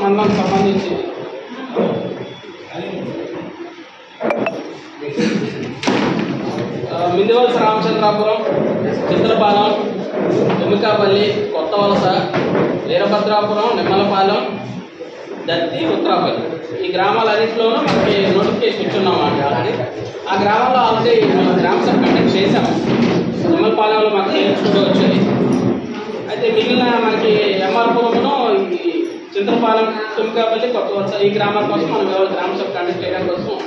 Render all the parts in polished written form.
మండలానికి సంబంధించి మిందివలస రామచంద్రాపురం, చిత్రపాలెం, ఎమ్మికాపల్లి, కొత్త వలస, వీరభద్రాపురం, నిమ్మలపాలెం, దత్తి, ఉత్తరాపల్లి ఈ గ్రామాలన్నింటిలోనూ మనకి నోటిఫికేషన్ ఇచ్చున్నాం ఆల్రెడీ. ఆ గ్రామాల్లో ఆల్రెడీ మనం గ్రామ సభ కండక్ట్ చేసాము. నిమ్మలపాలెంలో మనకి కూడా వచ్చాయి. అయితే మిగిలిన మనకి ఎంఆర్పురమును ఈ చింతలపాలెం, తుమ్మికాపల్లి, కొత్త వలస ఈ గ్రామాల కోసం మనం గ్రామ సభ కండక్ట్ చేయడం కోసం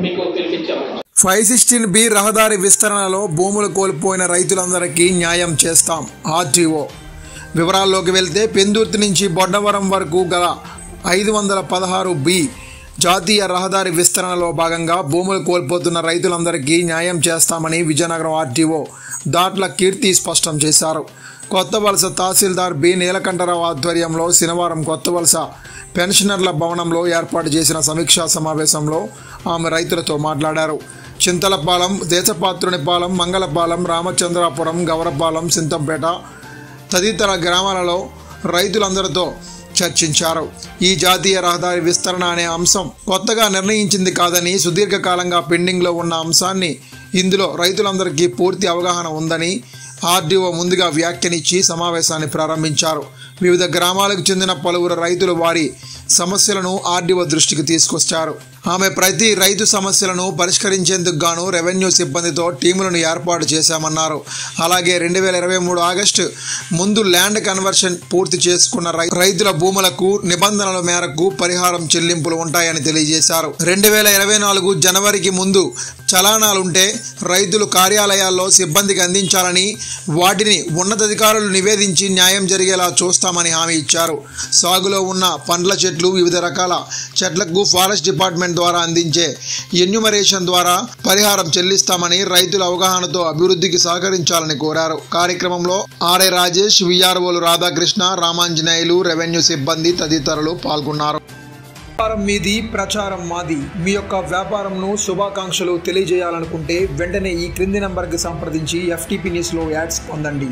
మీకు పిలిపించాము. 516B రహదారి విస్తరణలో భూములు కోల్పోయిన రైతులందరికీ న్యాయం చేస్తాం ఆర్టీఓ. వివరాల్లోకి వెళ్తే పెందుర్తి నుంచి బొడ్డవరం వరకు గల 516B జాతీయ రహదారి విస్తరణలో భాగంగా భూములు కోల్పోతున్న రైతులందరికీ న్యాయం చేస్తామని విజయనగరం ఆర్టీఓ దాట్ల కీర్తి స్పష్టం చేశారు. కొత్త వలస తహసీల్దార్ బి నీలకంఠరావు ఆధ్వర్యంలో శనివారం కొత్త వలస పెన్షనర్ల భవనంలో ఏర్పాటు చేసిన సమీక్షా సమావేశంలో ఆమె రైతులతో మాట్లాడారు. చింతలపాలెం, దేశపాత్రునిపాలెం, మంగళపాలెం, రామచంద్రాపురం, గౌరపాలెం, సింతంపేట తదితర గ్రామాలలో రైతులందరితో చర్చించారు. ఈ జాతీయ రహదారి విస్తరణ అనే అంశం కొత్తగా నిర్ణయించింది కాదని, సుదీర్ఘకాలంగా పెండింగ్లో ఉన్న అంశాన్ని ఇందులో రైతులందరికీ పూర్తి అవగాహన ఉందని ఆర్డీఓ ముందుగా వ్యాఖ్యానించి సమావేశాన్ని ప్రారంభించారు. వివిధ గ్రామాలకు చెందిన పలువురు రైతులు వారి సమస్యలను ఆర్డీఓ దృష్టికి తీసుకొచ్చారు. ఆమె ప్రతి రైతు సమస్యలను పరిష్కరించేందుకు గాను రెవెన్యూ సిబ్బందితో టీములను ఏర్పాటు చేశామన్నారు. అలాగే 2023 ఆగస్టు ముందు ల్యాండ్ కన్వర్షన్ పూర్తి చేసుకున్న రైతుల భూములకు నిబంధనల మేరకు పరిహారం చెల్లింపులు ఉంటాయని తెలియజేశారు. 2024 జనవరికి ముందు చలానాలుంటే రైతులు కార్యాలయాల్లో సిబ్బందికి అందించాలని, వాటిని ఉన్నతాధికారులు నివేదించి న్యాయం జరిగేలా చూస్తామని హామీ ఇచ్చారు. సాగులో ఉన్న పండ్ల చెట్లు, వివిధ రకాల చెట్లకు ఫారెస్ట్ డిపార్ట్మెంట్ ద్వారా అందించే ఎన్యూమరేషన్ ద్వారా పరిహారం చెల్లిస్తామని, రైతుల అవగాహనతో అభివృద్ధికి సహకరించాలని కోరారు. కార్యక్రమంలో ఆర్ఐ రాజేష్, విఆర్ఓలు రాధాకృష్ణ, రామాంజనేయులు, రెవెన్యూ సిబ్బంది తదితరులు పాల్గొన్నారు. వ్యాపారం మీది, ప్రచారం మాది. మీ యొక్క వ్యాపారంను శుభాకాంక్షలు తెలియజేయాలనుకుంటే వెంటనే ఈ క్రింది నంబర్కి సంప్రదించి FTP న్యూస్లో యాడ్స్ పొందండి.